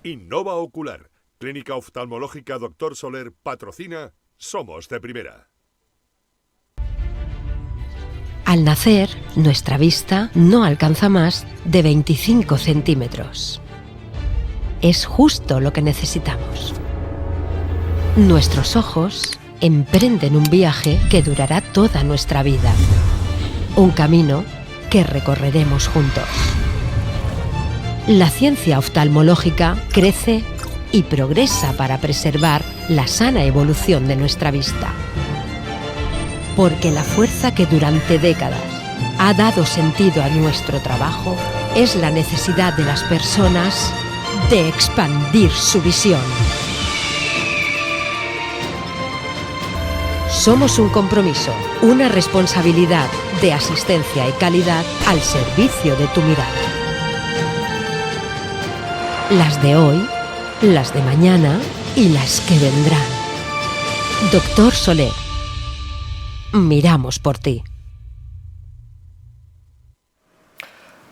Innova Ocular, Clínica Oftalmológica Dr. Soler patrocina Somos de Primera. Al nacer, nuestra vista no alcanza más de 25 centímetros. Es justo lo que necesitamos. Nuestros ojos emprenden un viaje que durará toda nuestra vida. Un camino que recorreremos juntos. La ciencia oftalmológica crece y progresa para preservar la sana evolución de nuestra vista. Porque la fuerza que durante décadas ha dado sentido a nuestro trabajo es la necesidad de las personas de expandir su visión. Somos un compromiso, una responsabilidad de asistencia y calidad al servicio de tu mirada. Las de hoy, las de mañana y las que vendrán. Dr. Soler. Miramos por ti.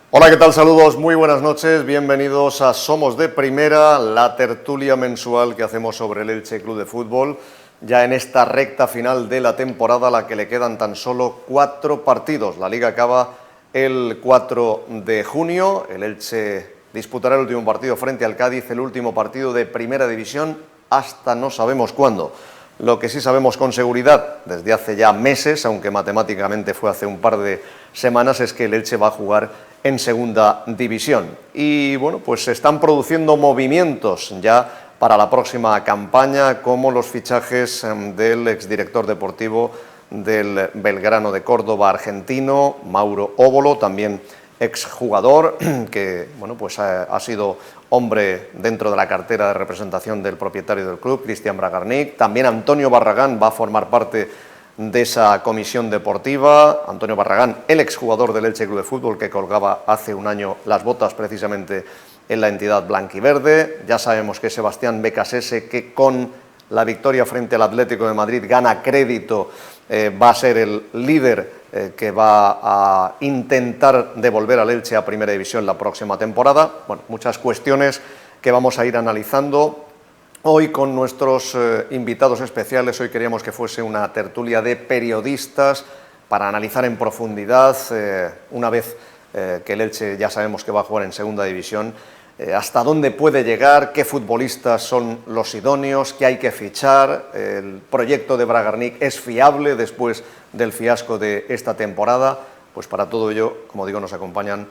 Hola, ¿qué tal? Saludos, muy buenas noches, bienvenidos a Somos de Primera, la tertulia mensual que hacemos sobre el Elche Club de Fútbol, ya en esta recta final de la temporada a la que le quedan tan solo 4 partidos. La Liga acaba el 4 de junio, el Elche disputará el último partido frente al Cádiz, el último partido de Primera División hasta no sabemos cuándo. Lo que sí sabemos con seguridad, desde hace ya meses, aunque matemáticamente fue hace un par de semanas, es que el Elche va a jugar en Segunda División. Y bueno, pues se están produciendo movimientos ya para la próxima campaña, como los fichajes del exdirector deportivo del Belgrano de Córdoba argentino, Mauro Óbolo, también exjugador que bueno, pues ha sido hombre dentro de la cartera de representación del propietario del club, Cristian Bragarnik. También Antonio Barragán va a formar parte de esa comisión deportiva. Antonio Barragán, el exjugador del Elche Club de Fútbol, que colgaba hace un año las botas precisamente en la entidad blanquiverde. Ya sabemos que Sebastián Becasese, que con la victoria frente al Atlético de Madrid gana crédito, va a ser el líder que va a intentar devolver al Elche a Primera División la próxima temporada. Bueno, muchas cuestiones que vamos a ir analizando hoy con nuestros invitados especiales. Hoy queríamos que fuese una tertulia de periodistas para analizar en profundidad, una vez que el Elche ya sabemos que va a jugar en Segunda División, hasta dónde puede llegar, qué futbolistas son los idóneos, qué hay que fichar. El proyecto de Bragarnik es fiable después del fiasco de esta temporada. Pues para todo ello, como digo, nos acompañan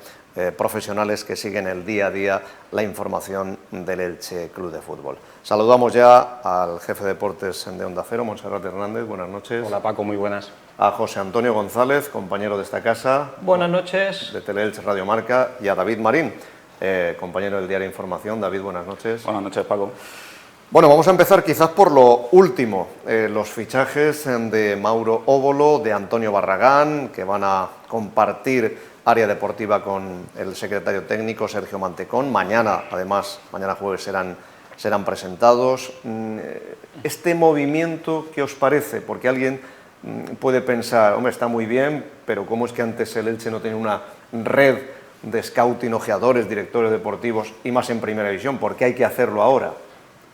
profesionales que siguen el día a día la información del Elche Club de Fútbol. Saludamos ya al jefe de deportes de Onda Cero, Montserrat Hernández. Buenas noches. Hola Paco, muy buenas. A José Antonio González, compañero de esta casa. Buenas noches. De Teleelche Radio Marca. Y a David Marín, compañero del diario Información. David, buenas noches. Buenas noches, Paco. Bueno, vamos a empezar quizás por lo último, los fichajes de Mauro Óbolo, de Antonio Barragán, que van a compartir área deportiva con el secretario técnico Sergio Mantecón. Mañana, además, mañana jueves serán presentados. Este movimiento, ¿qué os parece? Porque alguien puede pensar, hombre, está muy bien, pero ¿cómo es que antes el Elche no tenía una red de scouting, ojeadores, directores deportivos y más en Primera División? ¿Por qué hay que hacerlo ahora?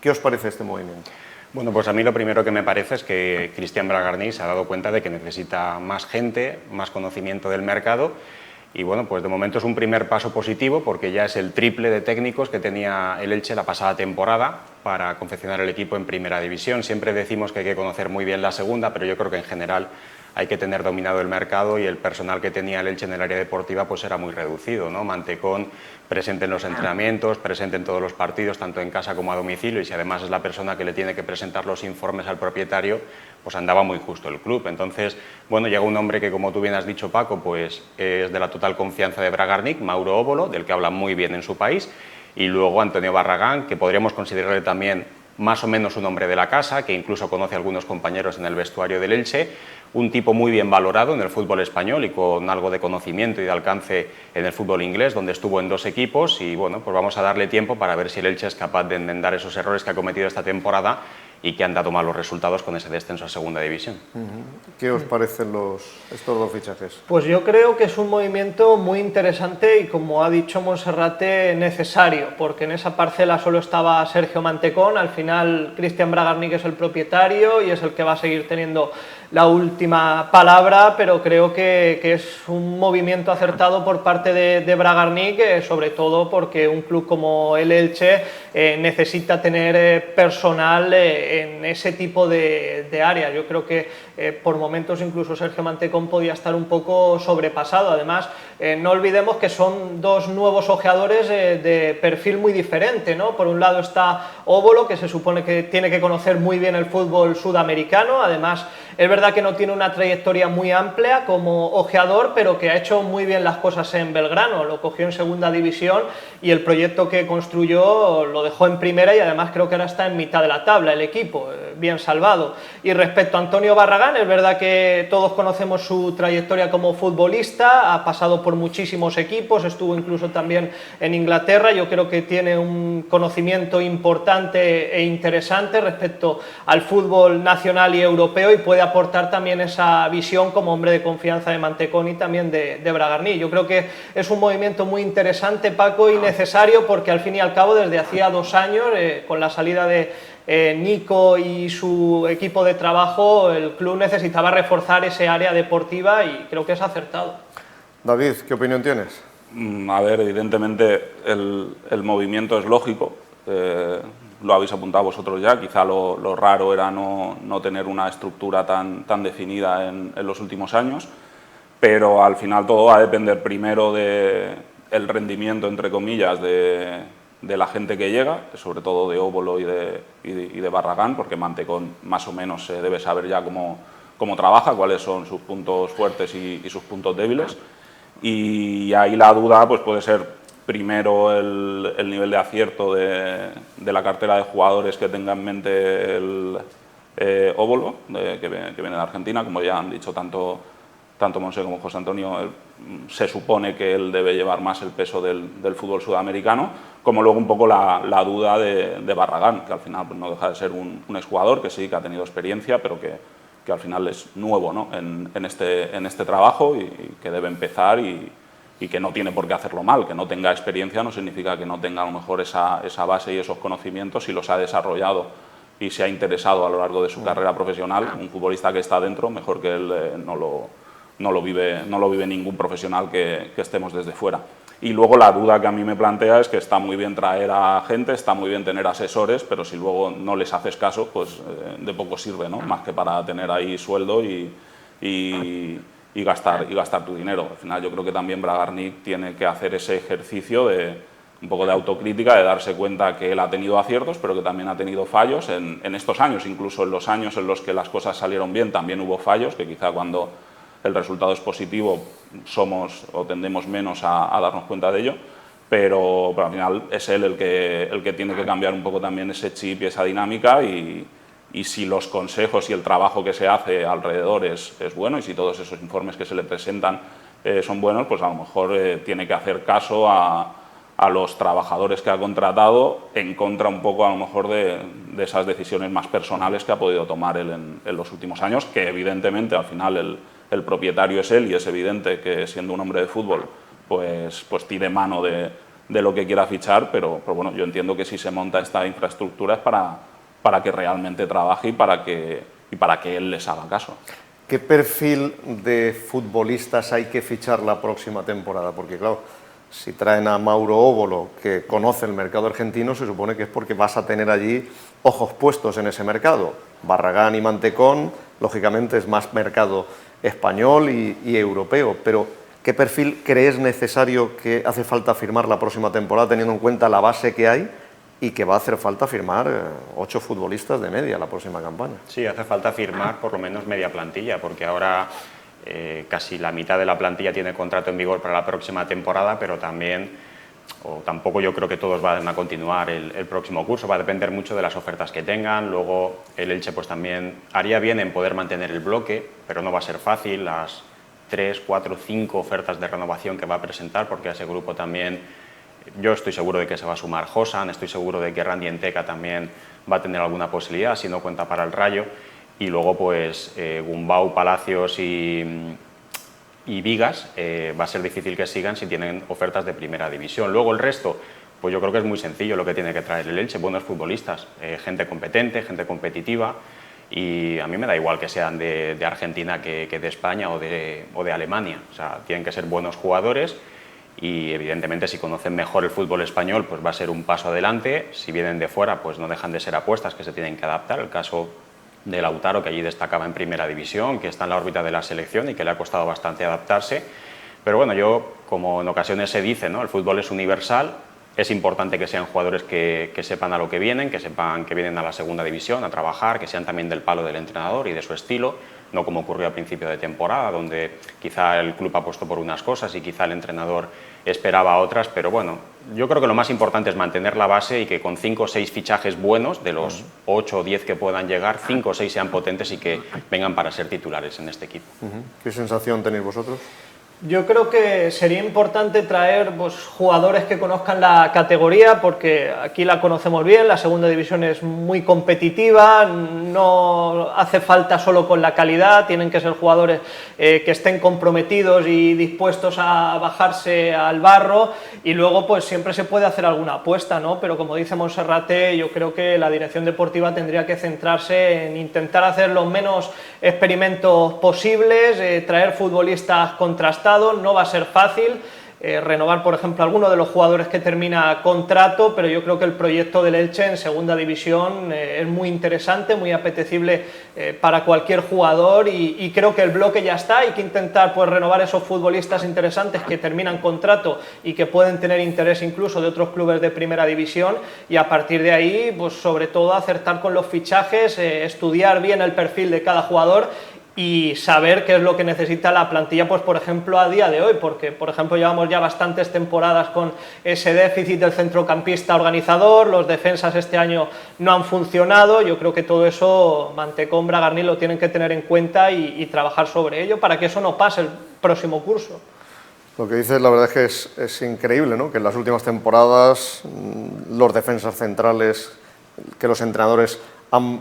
¿Qué os parece este movimiento? Bueno, pues a mí lo primero que me parece es que Cristian Bragarnik se ha dado cuenta de que necesita más gente, más conocimiento del mercado y bueno, pues de momento es un primer paso positivo porque ya es el triple de técnicos que tenía el Elche la pasada temporada para confeccionar el equipo en Primera División. Siempre decimos que hay que conocer muy bien la segunda, pero yo creo que en general hay que tener dominado el mercado y el personal que tenía el Elche en el área deportiva pues era muy reducido, ¿no? Mantecón presente en los entrenamientos, presente en todos los partidos, tanto en casa como a domicilio, y si además es la persona que le tiene que presentar los informes al propietario, pues andaba muy justo el club. Entonces, bueno, llega un hombre que, como tú bien has dicho, Paco, pues es de la total confianza de Bragarnik, Mauro Óbolo, del que habla muy bien en su país, y luego Antonio Barragán, que podríamos considerarle también más o menos un hombre de la casa, que incluso conoce a algunos compañeros en el vestuario del Elche, un tipo muy bien valorado en el fútbol español y con algo de conocimiento y de alcance en el fútbol inglés, donde estuvo en 2 equipos y bueno, pues vamos a darle tiempo para ver si el Elche es capaz de enmendar esos errores que ha cometido esta temporada y que han dado malos resultados con ese descenso a segunda división. ¿Qué os parecen estos dos fichajes? Pues yo creo que es un movimiento muy interesante y, como ha dicho Monserrate, necesario, porque en esa parcela solo estaba Sergio Mantecón. Al final Cristian Bragarnik es el propietario y es el que va a seguir teniendo la última palabra, pero creo que es un movimiento acertado por parte de Bragarnik, sobre todo porque un club como el Elche necesita tener personal en ese tipo de áreas. Yo creo que por momentos incluso Sergio Mantecón podía estar un poco sobrepasado. Además, no olvidemos que son dos nuevos ojeadores de perfil muy diferente, ¿no? Por un lado está Óbolo, que se supone que tiene que conocer muy bien el fútbol sudamericano. Además, es verdad que no tiene una trayectoria muy amplia como ojeador, pero que ha hecho muy bien las cosas en Belgrano. Lo cogió en segunda división y el proyecto que construyó lo dejó en primera, y además creo que ahora está en mitad de la tabla el equipo, bien salvado. Y respecto a Antonio Barragán, es verdad que todos conocemos su trayectoria como futbolista, ha pasado por muchísimos equipos, estuvo incluso también en Inglaterra. Yo creo que tiene un conocimiento importante e interesante respecto al fútbol nacional y europeo, y puede aportar también esa visión como hombre de confianza de Mantecón y también de Bragarnik. Yo creo que es un movimiento muy interesante, Paco, y necesario, porque al fin y al cabo desde hacía 2 años, con la salida de Nico y su equipo de trabajo, el club necesitaba reforzar ese área deportiva y creo que es acertado. David, ¿qué opinión tienes? A ver, evidentemente el movimiento es lógico, lo habéis apuntado vosotros ya, quizá lo raro era no tener una estructura tan definida en los últimos años, pero al final todo va a depender primero del rendimiento, entre comillas, de la gente que llega, sobre todo de Óbolo y de Barragán, porque Mantecón más o menos se debe saber ya cómo trabaja, cuáles son sus puntos fuertes y sus puntos débiles, y ahí la duda pues puede ser primero el nivel de acierto de la cartera de jugadores que tenga en mente el Óbolo, que viene de Argentina. Como ya han dicho tanto Monse como José Antonio, se supone que él debe llevar más el peso del fútbol sudamericano, como luego un poco la duda de Barragán, que al final pues, no deja de ser un exjugador que sí, que ha tenido experiencia, pero que al final es nuevo, ¿no? en este trabajo y que debe empezar y que no tiene por qué hacerlo mal. Que no tenga experiencia no significa que no tenga a lo mejor esa base y esos conocimientos, si los ha desarrollado y se ha interesado a lo largo de su carrera profesional. Un futbolista que está dentro, mejor que él no lo vive ningún profesional que estemos desde fuera. Y luego la duda que a mí me plantea es que está muy bien traer a gente, está muy bien tener asesores, pero si luego no les haces caso, pues de poco sirve, ¿no? Más que para tener ahí sueldo y gastar tu dinero. Al final yo creo que también Bragarnik tiene que hacer ese ejercicio de un poco de autocrítica, de darse cuenta que él ha tenido aciertos, pero que también ha tenido fallos en estos años. Incluso en los años en los que las cosas salieron bien también hubo fallos, que quizá cuando el resultado es positivo somos o tendemos menos a darnos cuenta de ello, pero al final es él el que tiene que cambiar un poco también ese chip y esa dinámica, y si los consejos y el trabajo que se hace alrededor es bueno, y si todos esos informes que se le presentan son buenos, pues a lo mejor tiene que hacer caso a los trabajadores que ha contratado, en contra un poco a lo mejor de esas decisiones más personales que ha podido tomar él en los últimos años, que evidentemente al final el propietario es él, y es evidente que siendo un hombre de fútbol pues tire mano de lo que quiera fichar, pero bueno, yo entiendo que si se monta esta infraestructura es para que realmente trabaje y para que él les haga caso. ¿Qué perfil de futbolistas hay que fichar la próxima temporada? Porque claro, si traen a Mauro Óbolo, que conoce el mercado argentino, se supone que es porque vas a tener allí ojos puestos en ese mercado. Barragán y Mantecón, lógicamente es más mercado español y europeo, pero ¿qué perfil crees necesario que hace falta firmar la próxima temporada, teniendo en cuenta la base que hay y que va a hacer falta firmar 8 futbolistas de media la próxima campaña? Sí, hace falta firmar por lo menos media plantilla, porque ahora casi la mitad de la plantilla tiene contrato en vigor para la próxima temporada, pero tampoco yo creo que todos van a continuar el próximo curso. Va a depender mucho de las ofertas que tengan. Luego el Elche pues también haría bien en poder mantener el bloque, pero no va a ser fácil las 3, 4, 5 ofertas de renovación que va a presentar, porque a ese grupo también yo estoy seguro de que se va a sumar Josan, estoy seguro de que Randy Enteca también va a tener alguna posibilidad, si no cuenta para el Rayo. Y luego pues Gumbau, Palacios y Vigas va a ser difícil que sigan si tienen ofertas de primera división. Luego el resto, pues yo creo que es muy sencillo lo que tiene que traer el Elche, buenos futbolistas, gente competente, gente competitiva, y a mí me da igual que sean de Argentina que de España o de Alemania. O sea, tienen que ser buenos jugadores y evidentemente si conocen mejor el fútbol español pues va a ser un paso adelante. Si vienen de fuera pues no dejan de ser apuestas que se tienen que adaptar. El caso de Lautaro, que allí destacaba en primera división, que está en la órbita de la selección y que le ha costado bastante adaptarse. Pero bueno, yo, como en ocasiones se dice, ¿no?, el fútbol es universal. Es importante que sean jugadores que sepan a lo que vienen, que sepan que vienen a la segunda división a trabajar, que sean también del palo del entrenador y de su estilo, no como ocurrió al principio de temporada, donde quizá el club apostó por unas cosas y quizá el entrenador esperaba otras, pero bueno, yo creo que lo más importante es mantener la base y que con 5 o 6 fichajes buenos, de los 8 o 10 que puedan llegar, 5 o 6 sean potentes y que vengan para ser titulares en este equipo. ¿Qué sensación tenéis vosotros? Yo creo que sería importante traer pues, jugadores que conozcan la categoría, porque aquí la conocemos bien, la segunda división es muy competitiva, no hace falta solo con la calidad, tienen que ser jugadores que estén comprometidos y dispuestos a bajarse al barro, y luego pues siempre se puede hacer alguna apuesta, ¿no? Pero como dice Monserrate, yo creo que la dirección deportiva tendría que centrarse en intentar hacer los menos experimentos posibles, traer futbolistas contrastados. No va a ser fácil renovar, por ejemplo, alguno de los jugadores que termina contrato, pero yo creo que el proyecto del Elche en segunda división es muy interesante, muy apetecible para cualquier jugador, y creo que el bloque ya está. Hay que intentar pues renovar esos futbolistas interesantes que terminan contrato y que pueden tener interés incluso de otros clubes de primera división, y a partir de ahí pues sobre todo acertar con los fichajes, estudiar bien el perfil de cada jugador y saber qué es lo que necesita la plantilla, pues por ejemplo a día de hoy, porque por ejemplo llevamos ya bastantes temporadas con ese déficit del centrocampista organizador, los defensas este año no han funcionado. Yo creo que todo eso Mantecón, Bragarni lo tienen que tener en cuenta y trabajar sobre ello para que eso no pase el próximo curso. Lo que dices, la verdad es que es increíble, ¿no?, que en las últimas temporadas los defensas centrales, que los entrenadores han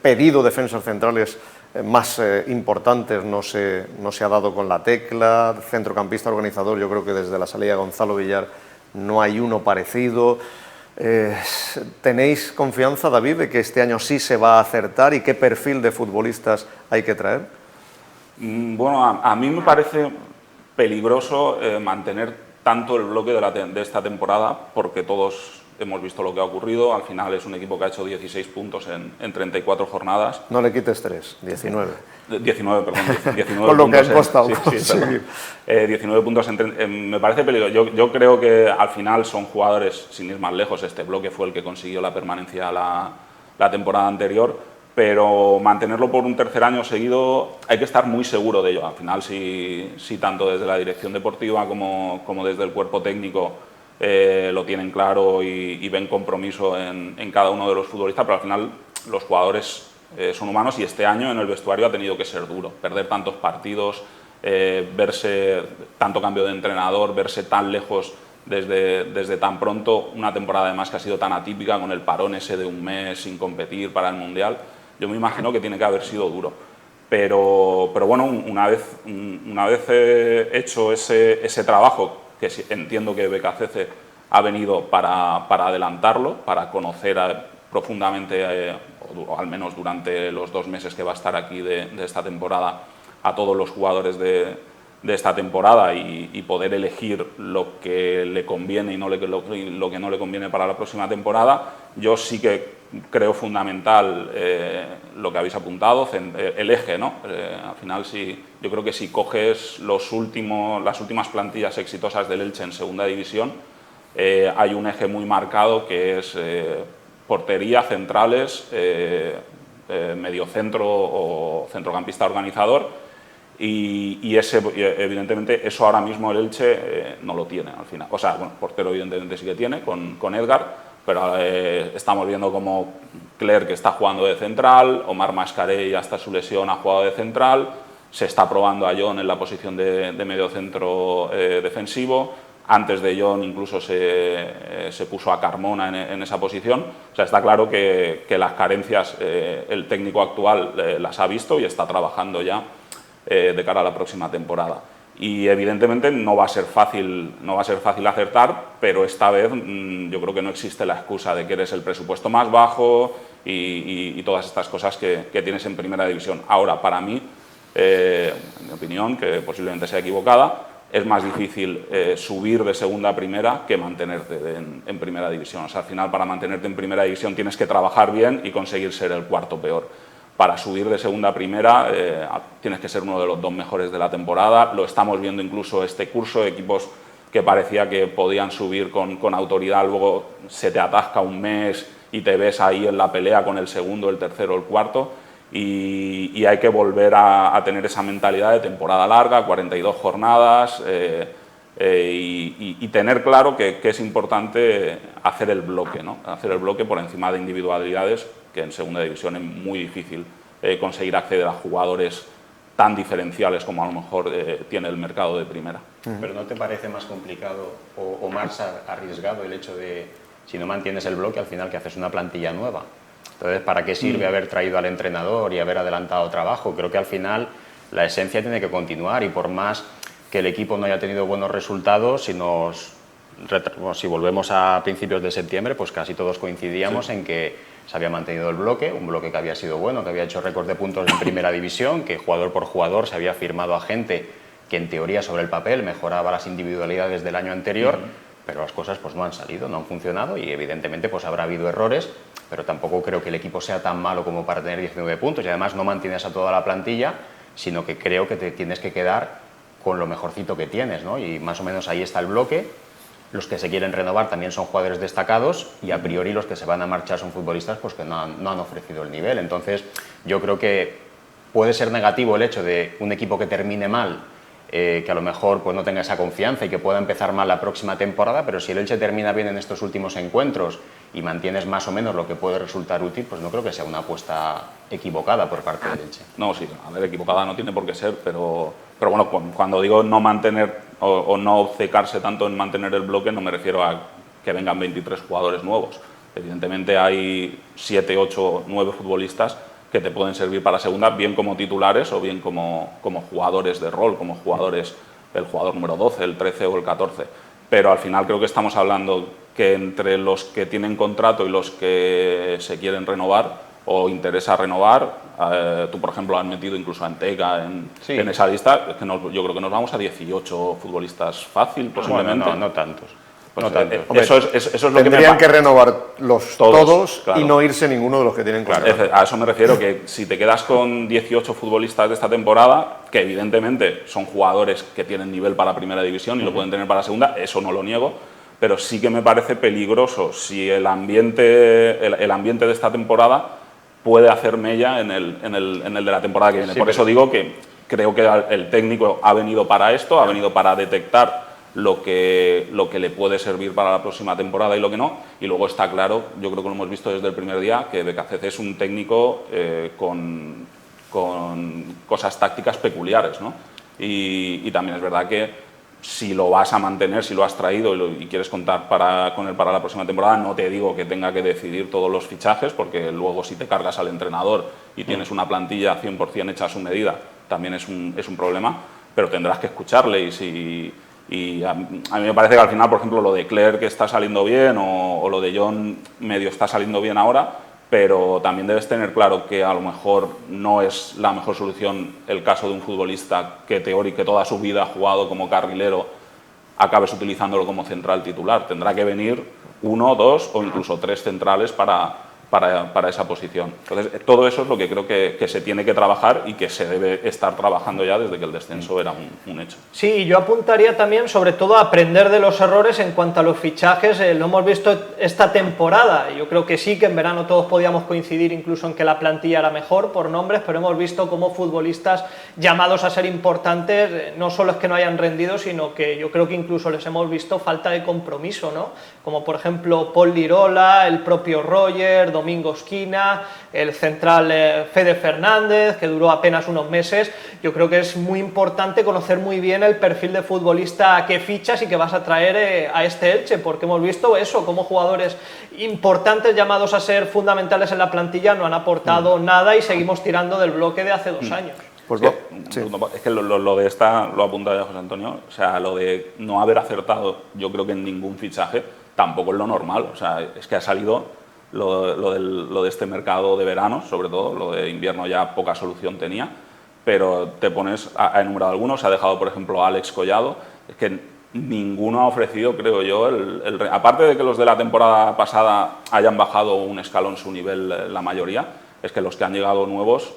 pedido defensas centrales más importantes, no se ha dado con la tecla. Centrocampista organizador, yo creo que desde la salida de Gonzalo Villar no hay uno parecido. ¿Tenéis confianza, David, de que este año sí se va a acertar, y qué perfil de futbolistas hay que traer? Bueno, a mí me parece peligroso mantener tanto el bloque de esta temporada, porque todos hemos visto lo que ha ocurrido. Al final es un equipo que ha hecho 16 puntos en 34 jornadas. No le quites 3, 19. 19, perdón, 19 con lo puntos que ha costado. Sí, 19 puntos me parece peligroso. Yo creo que al final son jugadores, sin ir más lejos, este bloque fue el que consiguió la permanencia la temporada anterior, pero mantenerlo por un tercer año seguido hay que estar muy seguro de ello. Al final, si tanto desde la dirección deportiva como desde el cuerpo técnico lo tienen claro y ven compromiso en cada uno de los futbolistas, pero al final los jugadores son humanos, y este año en el vestuario ha tenido que ser duro. Perder tantos partidos, verse tanto cambio de entrenador, verse tan lejos desde tan pronto, una temporada además que ha sido tan atípica, con el parón ese de un mes sin competir para el Mundial. Yo me imagino que tiene que haber sido duro. Pero bueno, una vez hecho ese trabajo, que entiendo que BKCC ha venido para adelantarlo, para conocer profundamente, o al menos durante los 2 meses que va a estar aquí de esta temporada, a todos los jugadores de esta temporada, y poder elegir lo que le conviene y lo que no le conviene para la próxima temporada. Yo sí que creo fundamental lo que habéis apuntado, el eje, ¿no? Al final, yo creo que si coges las últimas plantillas exitosas del Elche en segunda división, hay un eje muy marcado que es portería, centrales, mediocentro o centrocampista organizador. Y evidentemente eso ahora mismo el Elche no lo tiene al final. O sea, bueno, portero evidentemente sí que tiene con Edgar, pero estamos viendo como Clerc, que está jugando de central, Omar Mascarell, hasta su lesión, ha jugado de central, se está probando a John en la posición de mediocentro defensivo, antes de John incluso se puso a Carmona en esa posición. O sea, está claro que las carencias el técnico actual las ha visto y está trabajando ya de cara a la próxima temporada. Y evidentemente no va a ser fácil acertar, pero esta vez yo creo que no existe la excusa de que eres el presupuesto más bajo y todas estas cosas que tienes en primera división. Ahora, para mí, en mi opinión, que posiblemente sea equivocada, es más difícil subir de segunda a primera que mantenerte en primera división. O sea, al final, para mantenerte en primera división tienes que trabajar bien y conseguir ser el cuarto peor. Para subir de segunda a primera tienes que ser uno de los 2 mejores de la temporada. Lo estamos viendo incluso este curso, equipos que parecía que podían subir con autoridad, luego se te atasca un mes y te ves ahí en la pelea con el segundo, el tercero, el cuarto. Y hay que volver a tener esa mentalidad de temporada larga, 42 jornadas, y tener claro que es importante hacer el bloque, ¿no? Hacer el bloque por encima de individualidades, que en segunda división es muy difícil conseguir acceder a jugadores tan diferenciales como a lo mejor tiene el mercado de primera. ¿Pero no te parece más complicado o más arriesgado el hecho de, si no mantienes el bloque, al final que haces una plantilla nueva? Entonces, ¿para qué sirve haber traído al entrenador y haber adelantado trabajo? Creo que al final la esencia tiene que continuar, y por más que el equipo no haya tenido buenos resultados, si volvemos a principios de septiembre, pues casi todos coincidíamos en que se había mantenido el bloque, un bloque que había sido bueno, que había hecho récord de puntos en primera división, que jugador por jugador se había firmado a gente que en teoría sobre el papel mejoraba las individualidades del año anterior, pero las cosas pues no han salido, no han funcionado, y evidentemente pues habrá habido errores, pero tampoco creo que el equipo sea tan malo como para tener 19 puntos, y además no mantienes a toda la plantilla, sino que creo que te tienes que quedar con lo mejorcito que tienes, ¿no? Y más o menos ahí está el bloque. Los que se quieren renovar también son jugadores destacados, y a priori los que se van a marchar son futbolistas pues que no han ofrecido el nivel. Entonces yo creo que puede ser negativo el hecho de un equipo que termine mal, que a lo mejor pues no tenga esa confianza y que pueda empezar mal la próxima temporada, pero si el Elche termina bien en estos últimos encuentros y mantienes más o menos lo que puede resultar útil, pues no creo que sea una apuesta equivocada por parte del Elche. No, sí, a ver, equivocada no tiene por qué ser, pero bueno, cuando digo no mantener o no obcecarse tanto en mantener el bloque, no me refiero a que vengan 23 jugadores nuevos. Evidentemente hay 7, 8, 9 futbolistas que te pueden servir para segunda, bien como titulares o bien como jugadores de rol, como jugadores, el jugador número 12, el 13 o el 14. Pero al final creo que estamos hablando que entre los que tienen contrato y los que se quieren renovar o interesa renovar, tú por ejemplo has metido incluso a Antega en esa lista, es que yo creo que nos vamos a 18 futbolistas fácil, posiblemente. Bueno, no tantos. Pues no tanto. Eso es lo que tendrían que renovar todos claro. Y no irse ninguno de los que tienen contrato. Claro, a eso me refiero, que si te quedas con 18 futbolistas de esta temporada, que evidentemente son jugadores que tienen nivel para primera división y lo pueden tener para segunda, eso no lo niego, pero sí que me parece peligroso si el ambiente de esta temporada puede hacer mella en el de la temporada que viene. Por eso digo que creo que el técnico ha venido para esto, ha venido para detectar lo que le puede servir para la próxima temporada y lo que no, y luego está claro, yo creo que lo hemos visto desde el primer día, que Becacece es un técnico con cosas tácticas peculiares, ¿no? Y también es verdad que si lo vas a mantener, si lo has traído y quieres contar con él para la próxima temporada, no te digo que tenga que decidir todos los fichajes, porque luego si te cargas al entrenador y tienes una plantilla 100% hecha a su medida, también es un problema, pero tendrás que escucharle. Y a mí me parece que al final, por ejemplo, lo de Clerc que está saliendo bien o lo de John medio está saliendo bien ahora, pero también debes tener claro que a lo mejor no es la mejor solución el caso de un futbolista que toda su vida ha jugado como carrilero, acabes utilizándolo como central titular. Tendrá que venir 1, 2 o incluso 3 centrales para esa posición. Entonces, todo eso es lo que creo que se tiene que trabajar y que se debe estar trabajando ya desde que el descenso era un hecho. Sí, yo apuntaría también sobre todo a aprender de los errores en cuanto a los fichajes. Lo hemos visto esta temporada. Yo creo que sí, que en verano todos podíamos coincidir incluso en que la plantilla era mejor por nombres, pero hemos visto cómo futbolistas llamados a ser importantes no solo es que no hayan rendido, sino que yo creo que incluso les hemos visto falta de compromiso, ¿no? Como por ejemplo Paul Lirola, el propio Roger, Domingo Esquina, el central Fede Fernández, que duró apenas unos meses. Yo creo que es muy importante conocer muy bien el perfil de futbolista que fichas y que vas a traer a este Elche, porque hemos visto eso, como jugadores importantes llamados a ser fundamentales en la plantilla no han aportado nada y seguimos tirando del bloque de hace 2 años. Pues sí. Es que lo de esta, lo apunta ya José Antonio, o sea, lo de no haber acertado, yo creo que en ningún fichaje, tampoco es lo normal. O sea, es que ha salido lo de este mercado de verano, sobre todo, lo de invierno ya poca solución tenía, pero te pones, ha enumerado algunos, se ha dejado, por ejemplo, a Alex Collado, es que ninguno ha ofrecido, creo yo, aparte de que los de la temporada pasada hayan bajado un escalón su nivel la mayoría, es que los que han llegado nuevos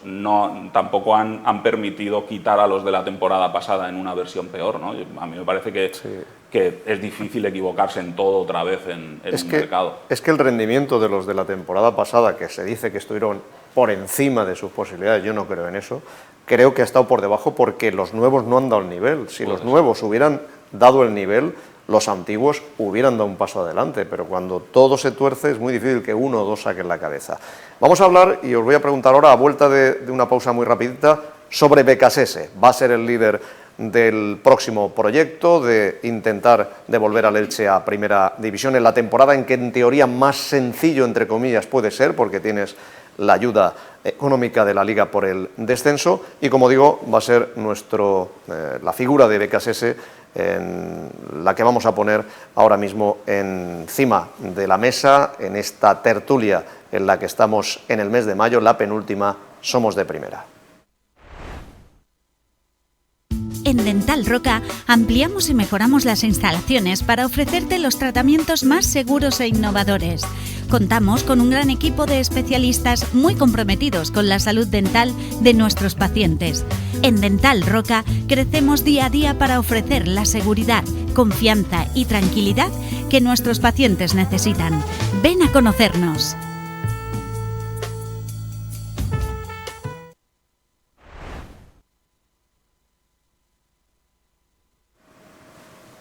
tampoco han permitido quitar a los de la temporada pasada en una versión peor, ¿no? A mí me parece que es difícil equivocarse en todo otra vez en un mercado. Es que el rendimiento de los de la temporada pasada, que se dice que estuvieron por encima de sus posibilidades, yo no creo en eso, creo que ha estado por debajo porque los nuevos no han dado el nivel. Si los nuevos hubieran dado el nivel, los antiguos hubieran dado un paso adelante, pero cuando todo se tuerce es muy difícil que uno o dos saquen la cabeza. Vamos a hablar, y os voy a preguntar ahora, a vuelta de una pausa muy rapidita, sobre Becasese. Va a ser el líder del próximo proyecto, de intentar devolver al Elche a Primera División en la temporada en que en teoría más sencillo, entre comillas, puede ser, porque tienes la ayuda económica de la Liga por el descenso, y como digo, va a ser la figura de Becasese en la que vamos a poner ahora mismo encima de la mesa en esta tertulia en la que estamos en el mes de mayo, la penúltima, Somos de Primera. En Dental Roca ampliamos y mejoramos las instalaciones para ofrecerte los tratamientos más seguros e innovadores. Contamos con un gran equipo de especialistas muy comprometidos con la salud dental de nuestros pacientes. En Dental Roca crecemos día a día para ofrecer la seguridad, confianza y tranquilidad que nuestros pacientes necesitan. Ven a conocernos.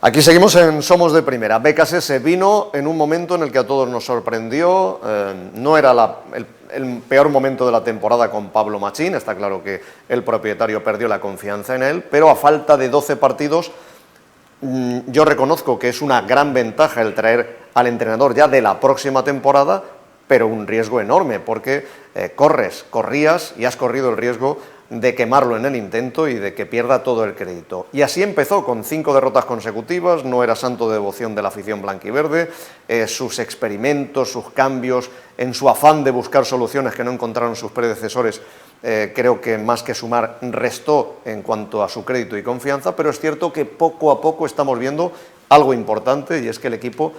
Aquí seguimos en Somos de Primera. Becasese vino en un momento en el que a todos nos sorprendió. No era el peor momento de la temporada con Pablo Machín. Está claro que el propietario perdió la confianza en él, pero a falta de 12 partidos, yo reconozco que es una gran ventaja el traer al entrenador ya de la próxima temporada, pero un riesgo enorme, porque corrías y has corrido el riesgo de quemarlo en el intento y de que pierda todo el crédito. Y así empezó, con 5 derrotas consecutivas, no era santo de devoción de la afición blanquiverde, sus experimentos, sus cambios, en su afán de buscar soluciones que no encontraron sus predecesores, creo que más que sumar, restó en cuanto a su crédito y confianza, pero es cierto que poco a poco estamos viendo algo importante, y es que el equipo,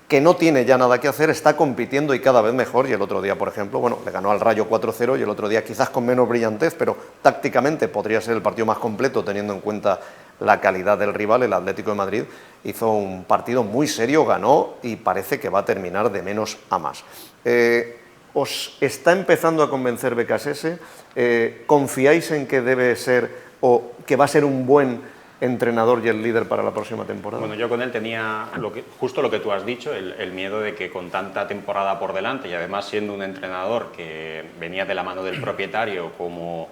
que no tiene ya nada que hacer, está compitiendo y cada vez mejor. Y el otro día, por ejemplo, bueno, le ganó al Rayo 4-0, y el otro día quizás con menos brillantez, pero tácticamente podría ser el partido más completo teniendo en cuenta la calidad del rival. El Atlético de Madrid hizo un partido muy serio, ganó y parece que va a terminar de menos a más. ¿Os está empezando a convencer Becasese? ¿Confiáis en que debe ser o que va a ser un buen entrenador y el líder para la próxima temporada? Bueno, yo con él tenía justo lo que tú has dicho, el miedo de que con tanta temporada por delante, y además siendo un entrenador que venía de la mano del propietario, como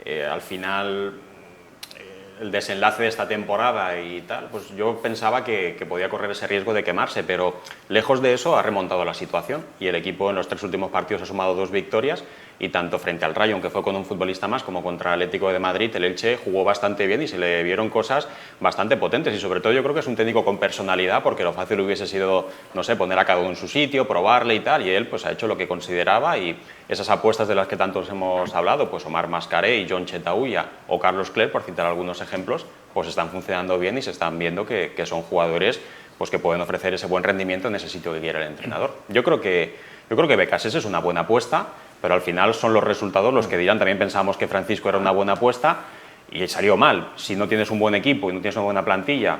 al final el desenlace de esta temporada y tal, pues yo pensaba que podía correr ese riesgo de quemarse, pero lejos de eso ha remontado la situación, y el equipo en los 3 últimos partidos ha sumado 2 victorias, y tanto frente al Rayo, aunque fue con un futbolista más, como contra el Atlético de Madrid, el Elche jugó bastante bien y se le vieron cosas bastante potentes, y sobre todo yo creo que es un técnico con personalidad, porque lo fácil hubiese sido, no sé, poner a cada uno en su sitio, probarle y tal, y él pues ha hecho lo que consideraba, y esas apuestas de las que tantos hemos hablado, pues Omar Mascaré y John Chetauya o Carlos Cler, por citar algunos ejemplos, pues están funcionando bien y se están viendo que son jugadores pues que pueden ofrecer ese buen rendimiento en ese sitio que quiere el entrenador. Yo creo que Becasese es una buena apuesta, pero al final son los resultados los que dirán. También pensamos que Francisco era una buena apuesta y salió mal. Si no tienes un buen equipo y no tienes una buena plantilla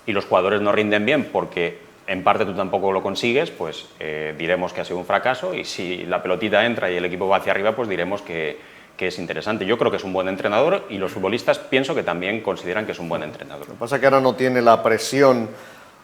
y los jugadores no rinden bien porque en parte tú tampoco lo consigues, pues diremos que ha sido un fracaso, y si la pelotita entra y el equipo va hacia arriba, pues diremos que es interesante. Yo creo que es un buen entrenador, y los futbolistas pienso que también consideran que es un buen entrenador. Lo que pasa es que ahora no tiene la presión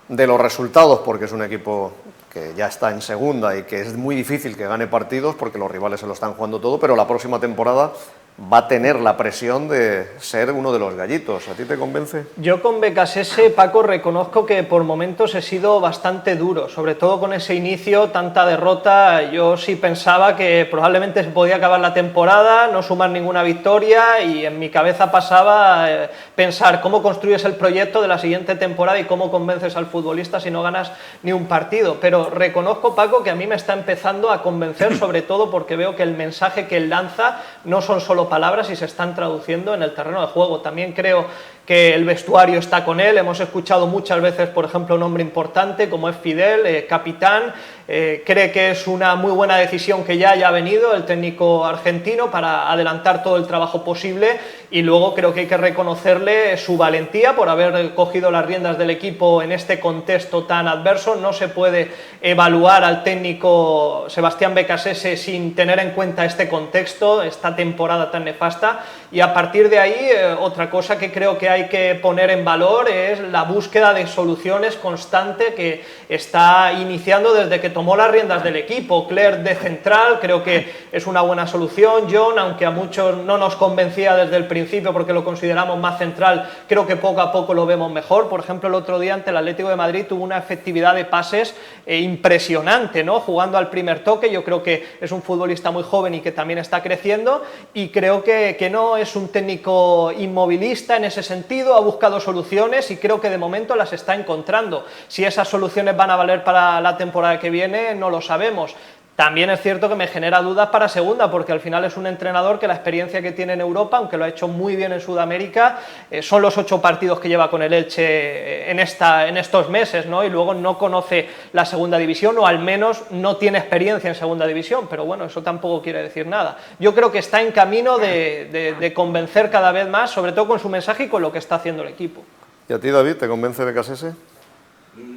de los resultados, porque es un equipo que ya está en segunda y que es muy difícil que gane partidos porque los rivales se lo están jugando todo, pero la próxima temporada va a tener la presión de ser uno de los gallitos. ¿A ti te convence? Yo con BKSS, Paco, reconozco que por momentos he sido bastante duro, sobre todo con ese inicio, tanta derrota. Yo sí pensaba que probablemente se podía acabar la temporada, no sumar ninguna victoria, y en mi cabeza pasaba pensar cómo construyes el proyecto de la siguiente temporada y cómo convences al futbolista si no ganas ni un partido. Pero reconozco, Paco, que a mí me está empezando a convencer, sobre todo porque veo que el mensaje que él lanza no son solo palabras y se están traduciendo en el terreno de juego. También creo que el vestuario está con él. Hemos escuchado muchas veces, por ejemplo, un hombre importante como es Fidel, capitán. Cree que es una muy buena decisión que ya haya venido el técnico argentino para adelantar todo el trabajo posible, y luego creo que hay que reconocerle su valentía por haber cogido las riendas del equipo en este contexto tan adverso. No se puede evaluar al técnico Sebastián BKSS sin tener en cuenta este contexto, esta temporada tan nefasta, y a partir de ahí otra cosa que creo que hay que poner en valor es la búsqueda de soluciones constante que está iniciando desde que tomó las riendas del equipo. Clerc de central creo que es una buena solución. John, aunque a muchos no nos convencía desde el principio porque lo consideramos más central, creo que poco a poco lo vemos mejor. Por ejemplo, el otro día ante el Atlético de Madrid tuvo una efectividad de pases impresionante, ¿no? Jugando al primer toque. Yo creo que es un futbolista muy joven y que también está creciendo, y creo que no es un técnico inmovilista en ese sentido. Ha buscado soluciones y creo que de momento las está encontrando. Si esas soluciones van a valer para la temporada que viene, no lo sabemos. También es cierto que me genera dudas para segunda, porque al final es un entrenador que la experiencia que tiene en Europa, aunque lo ha hecho muy bien en Sudamérica, son los 8 partidos que lleva con el Elche en estos meses, ¿no? Y luego no conoce la segunda división, o al menos no tiene experiencia en segunda división, pero bueno, eso tampoco quiere decir nada. Yo creo que está en camino de convencer cada vez más, sobre todo con su mensaje y con lo que está haciendo el equipo. ¿Y a ti, David, te convence BKSS?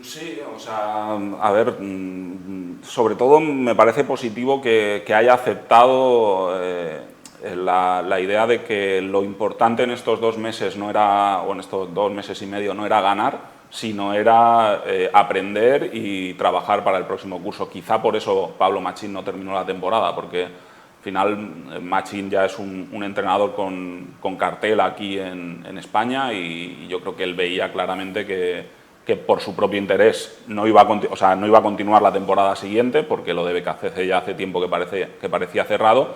Sí, o sea, a ver, sobre todo me parece positivo que haya aceptado la idea de que lo importante en estos 2 meses no era, o en estos 2 meses y medio, no era ganar, sino era aprender y trabajar para el próximo curso. Quizá por eso Pablo Machín no terminó la temporada, porque al final Machín ya es un entrenador con cartel aquí en España, y yo creo que él veía claramente que por su propio interés no iba a continuar la temporada siguiente, porque lo de BKSS ya hace tiempo que parecía cerrado,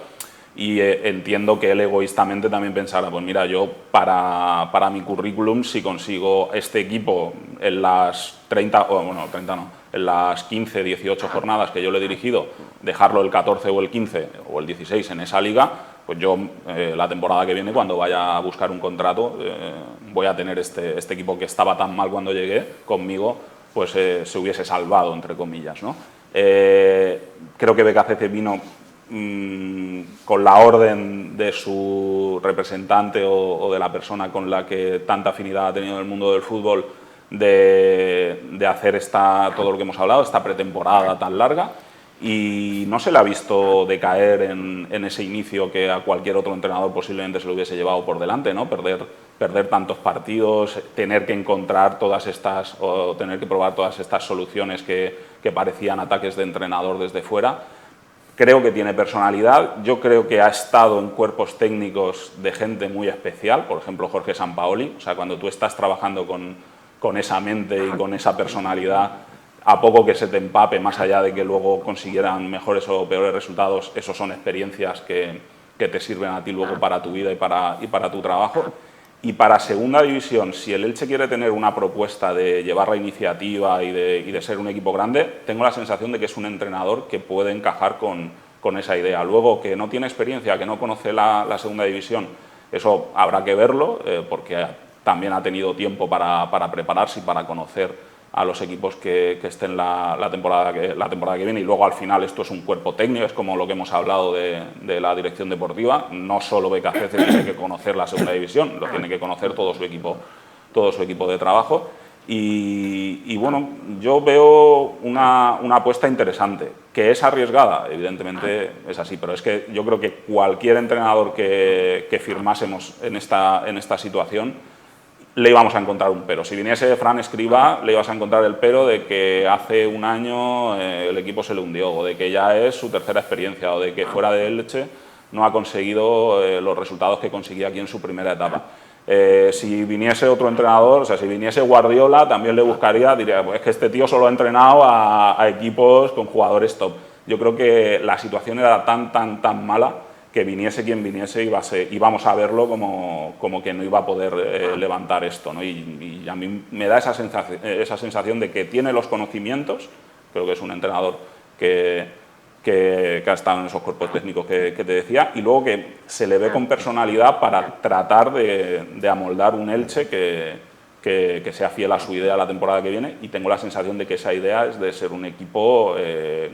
y entiendo que él egoístamente también pensara, pues mira, yo para mi currículum, si consigo este equipo en las 30, o bueno, 30 no, en las 15, 18 jornadas que yo le he dirigido, dejarlo el 14 o el 15 o el 16 en esa liga, pues yo la temporada que viene, cuando vaya a buscar un contrato, voy a tener este equipo que estaba tan mal cuando llegué conmigo, pues se hubiese salvado, entre comillas, ¿no? Creo que BKSS vino con la orden de su representante o de la persona con la que tanta afinidad ha tenido en el mundo del fútbol, de hacer todo lo que hemos hablado, esta pretemporada tan larga, y no se le ha visto decaer en ese inicio que a cualquier otro entrenador posiblemente se lo hubiese llevado por delante, ¿no? Perder tantos partidos, tener que encontrar tener que probar todas estas soluciones que parecían ataques de entrenador desde fuera. Creo que tiene personalidad. Yo creo que ha estado en cuerpos técnicos de gente muy especial, por ejemplo Jorge Sampaoli. O sea, cuando tú estás trabajando con esa mente y con esa personalidad, a poco que se te empape, más allá de que luego consiguieran mejores o peores resultados, esos son experiencias que te sirven a ti luego para tu vida y para tu trabajo. Y para segunda división, si el Elche quiere tener una propuesta de llevar la iniciativa y de ser un equipo grande, tengo la sensación de que es un entrenador que puede encajar con esa idea. Luego, que no tiene experiencia, que no conoce la segunda división, eso habrá que verlo, porque también ha tenido tiempo para prepararse y para conocer a los equipos que estén la temporada que viene, y luego al final esto es un cuerpo técnico, es como lo que hemos hablado de la dirección deportiva. No solo BKSS tiene que conocer la segunda división, lo tiene que conocer todo su equipo de trabajo, y bueno, yo veo una apuesta interesante, que es arriesgada, evidentemente es así, pero es que yo creo que cualquier entrenador que firmásemos en esta situación le íbamos a encontrar un pero. Si viniese Fran Escribá, le ibas a encontrar el pero de que hace un año el equipo se le hundió, o de que ya es su tercera experiencia, o de que fuera de Elche no ha conseguido los resultados que conseguía aquí en su primera etapa. Si viniese otro entrenador, o sea, si viniese Guardiola, también le buscaría, diría, pues es que este tío solo ha entrenado a equipos con jugadores top. Yo creo que la situación era tan mala que viniese quien viniese íbamos a verlo como que no iba a poder levantar esto, ¿no? Y a mí me da esa sensación de que tiene los conocimientos, creo que es un entrenador que ha estado en esos cuerpos técnicos que te decía, y luego que se le ve con personalidad para tratar de amoldar un Elche que sea fiel a su idea la temporada que viene, y tengo la sensación de que esa idea es de ser un equipo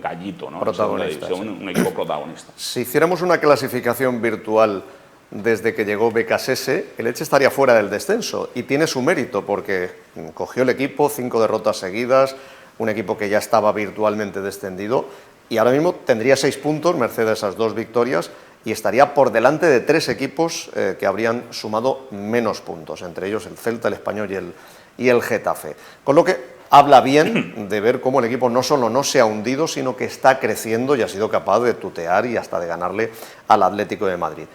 gallito, ¿no? Protagonista, sí. Un equipo protagonista. Si hiciéramos una clasificación virtual desde que llegó Becasese, el Elche estaría fuera del descenso, y tiene su mérito porque cogió el equipo, 5 derrotas seguidas, un equipo que ya estaba virtualmente descendido, y ahora mismo tendría 6 puntos, merced a esas 2 victorias, y estaría por delante de 3 equipos que habrían sumado menos puntos, entre ellos el Celta, el Español y el Getafe. Con lo que habla bien de ver cómo el equipo no solo no se ha hundido, sino que está creciendo y ha sido capaz de tutear y hasta de ganarle al Atlético de Madrid.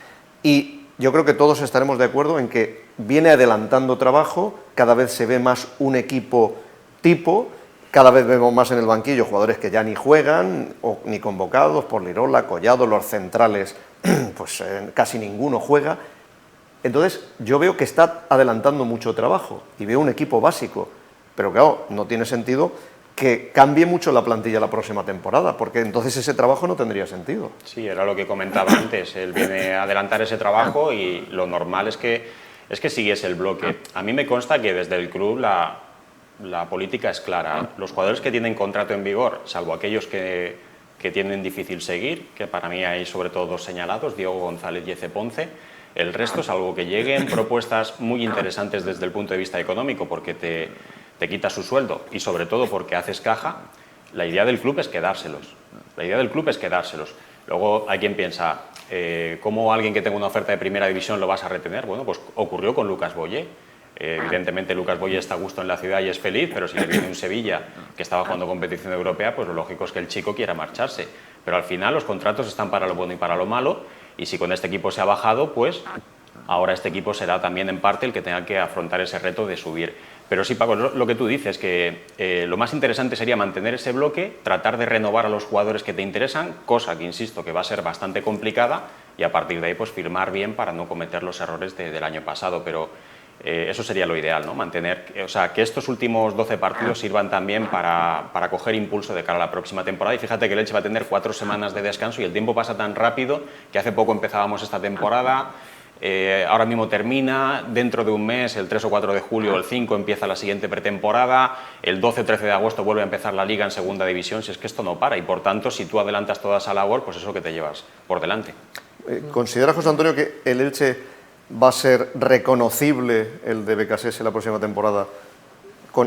Y yo creo que todos estaremos de acuerdo en que viene adelantando trabajo, cada vez se ve más un equipo tipo. Cada vez vemos más en el banquillo jugadores que ya ni juegan, o ni convocados, por Lirola, Collado, los centrales, pues casi ninguno juega. Entonces yo veo que está adelantando mucho trabajo y veo un equipo básico, pero claro, no tiene sentido que cambie mucho la plantilla la próxima temporada, porque entonces ese trabajo no tendría sentido. Sí, era lo que comentaba antes, él viene a adelantar ese trabajo y lo normal es que siguiese el bloque. A mí me consta que desde el club la política es clara. Los jugadores que tienen contrato en vigor, salvo aquellos que tienen difícil seguir, que para mí hay sobre todo 2 señalados, Diego González y Eze Ponce, el resto, salvo que lleguen propuestas muy interesantes desde el punto de vista económico, porque te quitas su sueldo y sobre todo porque haces caja, la idea del club es quedárselos. La idea del club es quedárselos. Luego hay quien piensa, ¿cómo alguien que tenga una oferta de primera división lo vas a retener? Bueno, pues ocurrió con Lucas Boyé. Evidentemente Lucas Boyé está a gusto en la ciudad y es feliz, pero si le viene un Sevilla que estaba jugando competición europea, pues lo lógico es que el chico quiera marcharse. Pero al final los contratos están para lo bueno y para lo malo, y si con este equipo se ha bajado, pues ahora este equipo será también en parte el que tenga que afrontar ese reto de subir. Pero sí, Paco, lo que tú dices, que lo más interesante sería mantener ese bloque, tratar de renovar a los jugadores que te interesan, cosa que, insisto, que va a ser bastante complicada, y a partir de ahí pues firmar bien para no cometer los errores del año pasado. Pero eso sería lo ideal, ¿no? Mantener, o sea, que estos últimos 12 partidos sirvan también para coger impulso de cara a la próxima temporada. Y fíjate que el Elche va a tener 4 semanas de descanso y el tiempo pasa tan rápido que hace poco empezábamos esta temporada, ahora mismo termina, dentro de un mes, el 3 o 4 de julio o el 5 empieza la siguiente pretemporada, el 12 o 13 de agosto vuelve a empezar la Liga en segunda división. Si es que esto no para, y por tanto, si tú adelantas toda esa labor, pues eso que te llevas por delante. ¿Considera, José Antonio, que el Elche va a ser reconocible, el de Becasese, la próxima temporada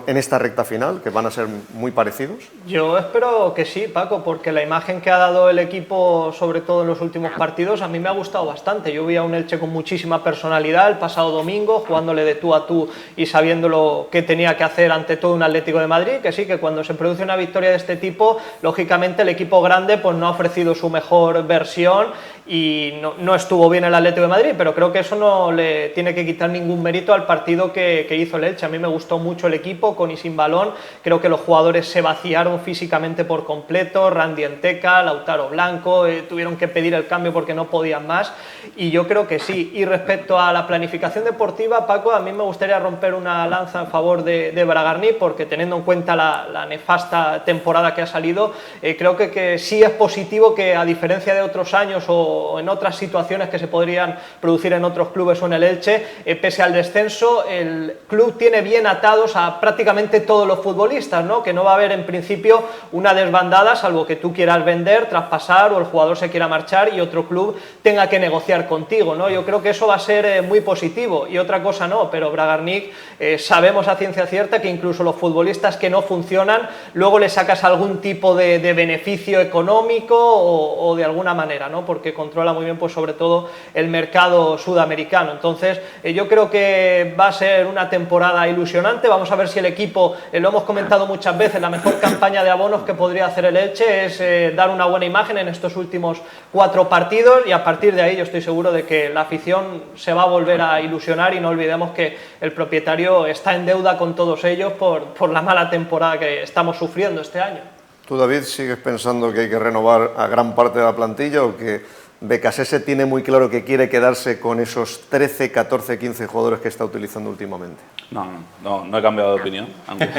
en esta recta final, que van a ser muy parecidos? Yo espero que sí, Paco, porque la imagen que ha dado el equipo, sobre todo en los últimos partidos, a mí me ha gustado bastante. Yo vi a un Elche con muchísima personalidad el pasado domingo, jugándole de tú a tú y sabiendo lo que tenía que hacer ante todo un Atlético de Madrid, que sí, que cuando se produce una victoria de este tipo, lógicamente el equipo grande pues no ha ofrecido su mejor versión y no estuvo bien el Atlético de Madrid, pero creo que eso no le tiene que quitar ningún mérito al partido que hizo el Elche. A mí me gustó mucho el equipo, con y sin balón. Creo que los jugadores se vaciaron físicamente por completo. Randy Enteca, Lautaro Blanco, tuvieron que pedir el cambio porque no podían más, y yo creo que sí. Y respecto a la planificación deportiva, Paco, a mí me gustaría romper una lanza en favor de Bragarni, porque teniendo en cuenta la nefasta temporada que ha salido, creo que sí es positivo que, a diferencia de otros años o en otras situaciones que se podrían producir en otros clubes o en el Elche, pese al descenso, el club tiene bien atados a prácticamente todos los futbolistas, ¿no? Que no va a haber en principio una desbandada, salvo que tú quieras vender, traspasar, o el jugador se quiera marchar y otro club tenga que negociar contigo, ¿no? Yo creo que eso va a ser muy positivo. Y otra cosa no, pero Bragarnik, sabemos a ciencia cierta que incluso los futbolistas que no funcionan, luego le sacas algún tipo de beneficio económico o de alguna manera, ¿no? Porque con controla muy bien, pues sobre todo el mercado sudamericano. Entonces yo creo que va a ser una temporada ilusionante. Vamos a ver si el equipo, lo hemos comentado muchas veces, la mejor campaña de abonos que podría hacer el Elche es dar una buena imagen en estos últimos 4 partidos, y a partir de ahí yo estoy seguro de que la afición se va a volver a ilusionar, y no olvidemos que el propietario está en deuda con todos ellos por la mala temporada que estamos sufriendo este año. ¿Tú, David, sigues pensando que hay que renovar a gran parte de la plantilla, o que Becasese tiene muy claro que quiere quedarse con esos 13, 14, 15 jugadores que está utilizando últimamente? No he cambiado de opinión aunque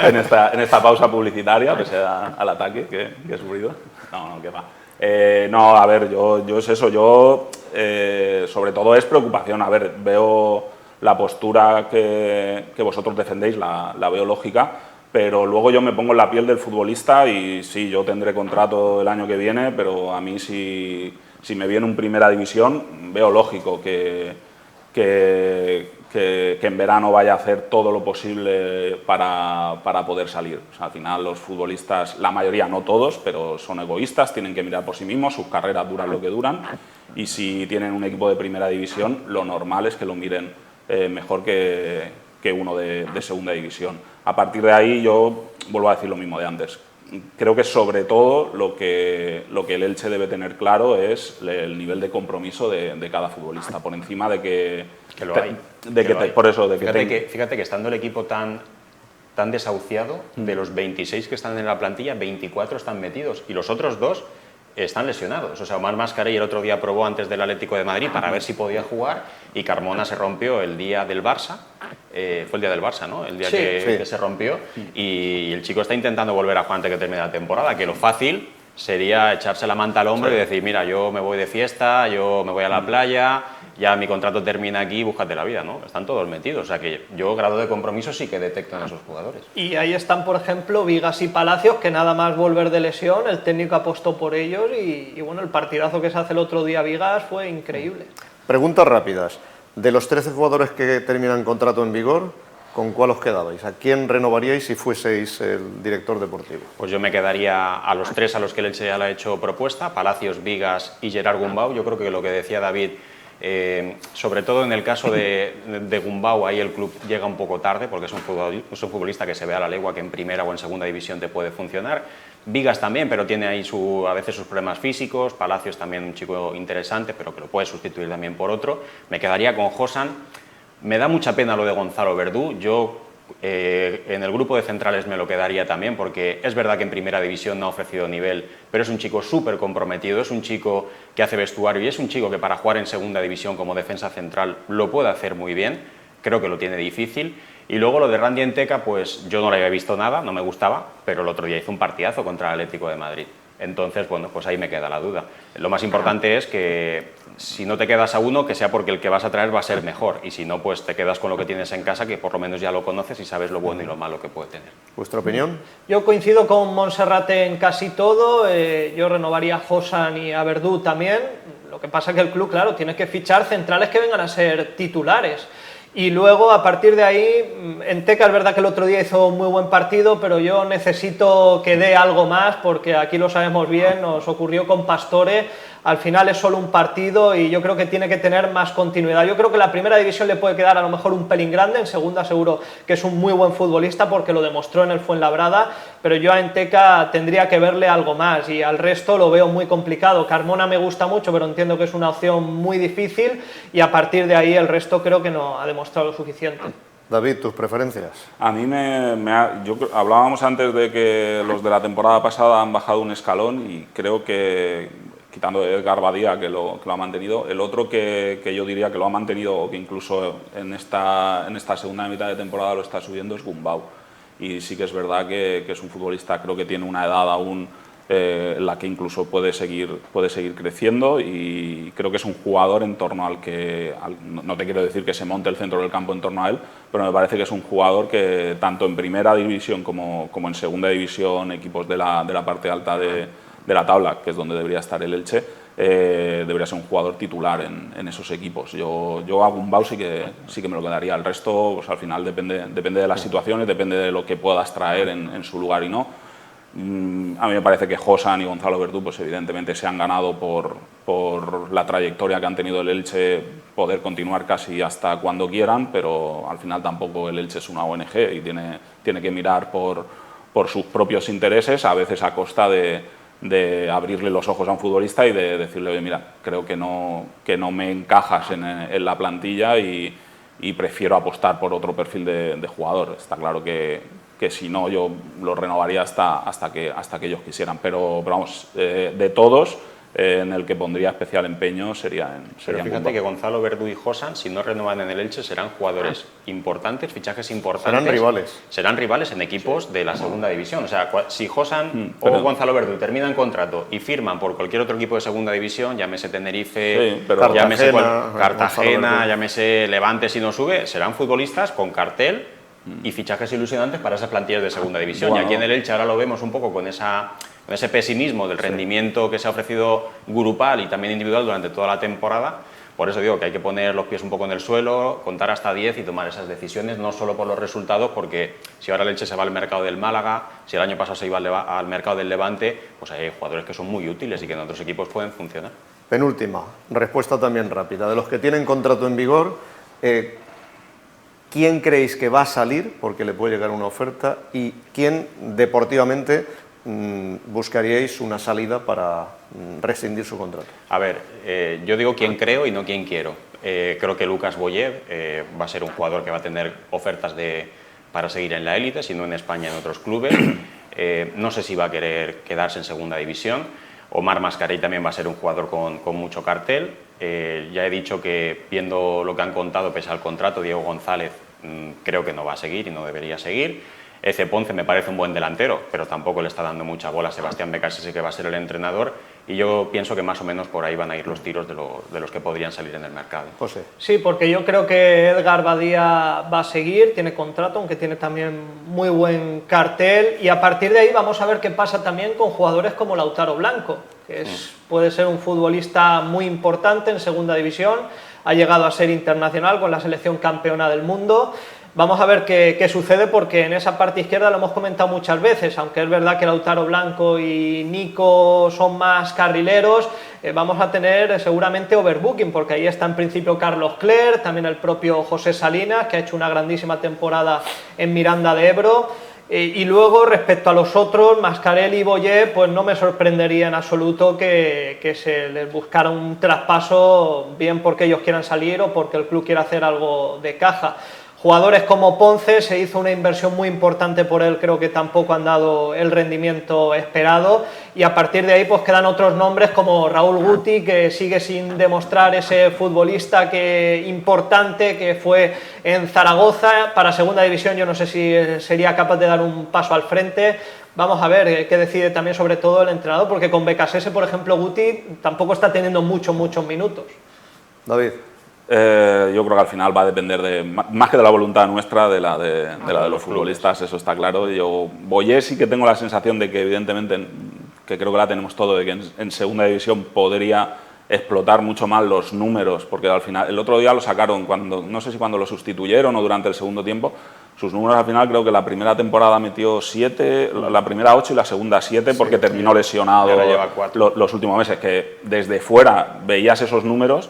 en esta pausa publicitaria, pese al ataque que he sufrido. No, qué va. No, a ver, yo es eso, sobre todo es preocupación. A ver, veo la postura que vosotros defendéis, la veo lógica, pero luego yo me pongo en la piel del futbolista y sí, yo tendré contrato el año que viene, pero a mí si me viene un Primera División, veo lógico que en verano vaya a hacer todo lo posible para poder salir. O sea, al final los futbolistas, la mayoría, no todos, pero son egoístas, tienen que mirar por sí mismos, sus carreras duran lo que duran, y si tienen un equipo de Primera División, lo normal es que lo miren mejor que uno de Segunda División. A partir de ahí yo vuelvo a decir lo mismo de antes. Creo que sobre todo lo que el Elche debe tener claro es el nivel de compromiso de cada futbolista, por encima de que lo hay. Fíjate que estando el equipo tan desahuciado, de los 26 que están en la plantilla, 24 están metidos y los otros 2 están lesionados. O sea, Omar Mascarell el otro día probó antes del Atlético de Madrid para ver si podía jugar, y Carmona se rompió el día del Barça. Fue el día del Barça, ¿no? El día que se rompió, y el chico está intentando volver a jugar antes que termine la temporada, que lo fácil sería echarse la manta al hombro y decir, mira, yo me voy de fiesta, yo me voy a la playa, ya mi contrato termina aquí, búscate la vida, ¿no? Están todos metidos, o sea que yo grado de compromiso sí que detecto en esos jugadores. Y ahí están, por ejemplo, Vigas y Palacios, que nada más volver de lesión, el técnico apostó por ellos, y bueno, el partidazo que se hace el otro día Vigas fue increíble. Preguntas rápidas. De los 13 jugadores que terminan contrato en vigor, ¿con cuál os quedabais? ¿A quién renovaríais si fueseis el director deportivo? Pues yo me quedaría a los 3 a los que el Elche ya le ha hecho propuesta, Palacios, Vigas y Gerard Gumbau. Yo creo que lo que decía David, sobre todo en el caso de Gumbau, ahí el club llega un poco tarde, porque es un futbolista que se ve a la legua que en primera o en segunda división te puede funcionar. Vigas también, pero tiene ahí a veces sus problemas físicos. Palacios también un chico interesante, pero que lo puede sustituir también por otro. Me quedaría con Josan. Me da mucha pena lo de Gonzalo Verdú. Yo en el grupo de centrales me lo quedaría también, porque es verdad que en primera división no ha ofrecido nivel, pero es un chico súper comprometido, es un chico que hace vestuario y es un chico que para jugar en segunda división como defensa central lo puede hacer muy bien. Creo que lo tiene difícil. Y luego lo de Randy Enteca, pues yo no le había visto nada, no me gustaba, pero el otro día hizo un partidazo contra el Atlético de Madrid. Entonces, bueno, pues ahí me queda la duda. Lo más importante es que si no te quedas a uno, que sea porque el que vas a traer va a ser mejor, y si no, pues te quedas con lo que tienes en casa, que por lo menos ya lo conoces y sabes lo bueno y lo malo que puede tener. ¿Vuestra opinión? Yo coincido con Monserrate en casi todo. Yo renovaría a Josan y a Verdú también. Lo que pasa es que el club, claro, tiene que fichar centrales que vengan a ser titulares. Y luego, a partir de ahí, Enteca es verdad que el otro día hizo un muy buen partido, pero yo necesito que dé algo más, porque aquí lo sabemos bien, nos ocurrió con Pastore, al final es solo un partido y yo creo que tiene que tener más continuidad. Yo creo que la primera división le puede quedar a lo mejor un pelín grande, en segunda seguro que es un muy buen futbolista porque lo demostró en el Fuenlabrada, pero yo a Enteca tendría que verle algo más, y al resto lo veo muy complicado. Carmona me gusta mucho, pero entiendo que es una opción muy difícil, y a partir de ahí el resto creo que no ha demostrado lo suficiente. David, ¿tus preferencias? A mí hablábamos antes de que los de la temporada pasada han bajado un escalón, y creo que, quitando a Edgar Badía, que lo ha mantenido, el otro que yo diría que lo ha mantenido, o que incluso en esta segunda mitad de temporada lo está subiendo, es Gumbau. Y sí que es verdad que es un futbolista, creo que tiene una edad aún en la que incluso puede seguir creciendo, y creo que es un jugador en torno al que, no te quiero decir que se monte el centro del campo en torno a él, pero me parece que es un jugador que tanto en primera división como en segunda división, equipos de la parte alta de la tabla, que es donde debería estar el Elche, debería ser un jugador titular en esos equipos. Yo a Gumbau sí que me lo quedaría. El resto, pues al final depende de las situaciones, depende de lo que puedas traer en su lugar y no. A mí me parece que Josan y Gonzalo Verdú, pues evidentemente se han ganado por la trayectoria que han tenido el Elche, poder continuar casi hasta cuando quieran, pero al final tampoco el Elche es una ONG y tiene que mirar por sus propios intereses, a veces a costa de abrirle los ojos a un futbolista y de decirle, oye, mira, creo que no me encajas en la plantilla y prefiero apostar por otro perfil de jugador. Está claro que si no, yo lo renovaría hasta que ellos quisieran, pero vamos, de todos, en el que pondría especial empeño sería Pero fíjate que Gonzalo Verdú y Josan, si no renuevan en el Elche, serán jugadores importantes, fichajes importantes. Serán rivales. Serán rivales en equipos de la segunda división. O sea, si Josan o Gonzalo Verdú terminan contrato y firman por cualquier otro equipo de segunda división, llámese Tenerife, llámese Cartagena, llámese Levante si no sube, serán futbolistas con cartel y fichajes ilusionantes para esas plantillas de segunda división. Bueno. Y aquí en el Elche ahora lo vemos un poco con ese pesimismo del rendimiento que se ha ofrecido grupal y también individual durante toda la temporada. Por eso digo que hay que poner los pies un poco en el suelo, contar hasta 10 y tomar esas decisiones, no solo por los resultados, porque si ahora el Elche se va al mercado del Málaga, si el año pasado se iba al mercado del Levante, pues hay jugadores que son muy útiles y que en otros equipos pueden funcionar. Penúltima, respuesta también rápida. De los que tienen contrato en vigor, ¿quién creéis que va a salir porque le puede llegar una oferta y quién deportivamente buscaríais una salida para rescindir su contrato? A ver, yo digo quién creo y no quién quiero. Creo que Lucas Boyev va a ser un jugador que va a tener ofertas para seguir en la élite, si no en España, en otros clubes. No sé si va a querer quedarse en segunda división. Omar Mascarell también va a ser un jugador con mucho cartel. Ya he dicho que, viendo lo que han contado, pese al contrato, Diego González creo que no va a seguir y no debería seguir. Eze Ponce me parece un buen delantero, pero tampoco le está dando mucha bola a Sebastián Becasese, que va a ser el entrenador, y yo pienso que más o menos por ahí van a ir los tiros de los que podrían salir en el mercado. José. Sí, porque yo creo que Edgar Badía va a seguir, tiene contrato, aunque tiene también muy buen cartel, y a partir de ahí vamos a ver qué pasa también con jugadores como Lautaro Blanco, que puede ser un futbolista muy importante en segunda división, ha llegado a ser internacional con la selección campeona del mundo. Vamos a ver qué sucede, porque en esa parte izquierda lo hemos comentado muchas veces, aunque es verdad que Lautaro Blanco y Nico son más carrileros, vamos a tener seguramente overbooking, porque ahí está en principio Carlos Clerc, también el propio José Salinas, que ha hecho una grandísima temporada en Miranda de Ebro. Y luego, respecto a los otros, Mascarell y Boyer, pues no me sorprendería en absoluto que se les buscara un traspaso, bien porque ellos quieran salir o porque el club quiera hacer algo de caja. Jugadores como Ponce, se hizo una inversión muy importante por él, creo que tampoco han dado el rendimiento esperado, y a partir de ahí pues quedan otros nombres como Raúl Guti, que sigue sin demostrar ese futbolista importante que fue en Zaragoza. Para segunda división yo no sé si sería capaz de dar un paso al frente. Vamos a ver qué decide también sobre todo el entrenador, porque con Becasese, por ejemplo, Guti tampoco está teniendo muchos minutos. David. Yo creo que al final va a depender más que de la voluntad nuestra, de la de los futbolistas, eso está claro. Yo Boyer sí que tengo la sensación de que, evidentemente, que creo que la tenemos todo, de que en segunda división podría explotar mucho más los números, porque al final, el otro día lo sacaron, no sé si cuando lo sustituyeron o durante el segundo tiempo, sus números al final, creo que la primera temporada metió 7, la primera 8 y la segunda 7, porque terminó lesionado los últimos meses, que desde fuera veías esos números